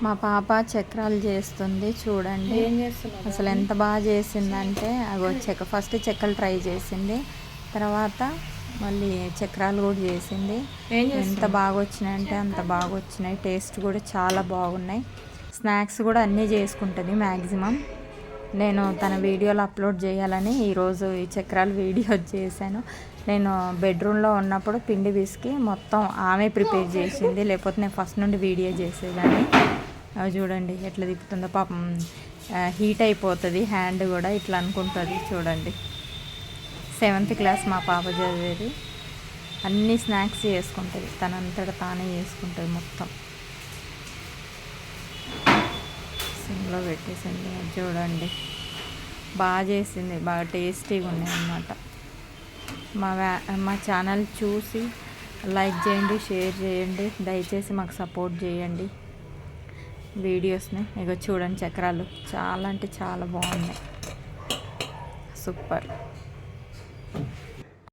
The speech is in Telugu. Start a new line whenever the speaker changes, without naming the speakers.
మా పాప చక్రాలు చేస్తుంది చూడండి. అసలు ఎంత బాగా చేసిందంటే ఫస్ట్ చెక్కలు ట్రై చేసింది, తర్వాత మళ్ళీ చక్రాలు కూడా చేసింది. ఎంత బాగా వచ్చినాయంటే అంత బాగా వచ్చినాయి. టేస్ట్ కూడా చాలా బాగున్నాయి. స్నాక్స్ కూడా అన్నీ చేసుకుంటుంది మ్యాక్సిమం. నేను తన వీడియోలో అప్లోడ్ చేయాలని ఈరోజు ఈ చక్రాలు వీడియో చేశాను. నేను బెడ్రూమ్లో ఉన్నప్పుడు పిండి పిసికి మొత్తం ఆమె ప్రిపేర్ చేసింది, లేకపోతే నేను ఫస్ట్ నుండి వీడియో చేసేదాన్ని. అవి చూడండి ఎట్లా తిప్పుతుందో, పాపం హీట్ అయిపోతుంది హ్యాండ్ కూడా, ఇట్లా అనుకుంటుంది చూడండి. 7th క్లాస్ మా పాప చదివేది. అన్ని స్నాక్స్ చేసుకుంటుంది, తనంతట తానే చేసుకుంటుంది మొత్తం. సిమ్లో పెట్టేసింది చూడండి. బాగా చేసింది, బాగా టేస్టీగా ఉన్నాయి అన్నమాట. మా ఛానల్ చూసి లైక్ చేయండి, షేర్ చేయండి, దయచేసి మాకు సపోర్ట్ చేయండి వీడియోస్ని. చూడండి చక్రాలు చాలా అంటే చాలా బాగున్నాయి, సూపర్.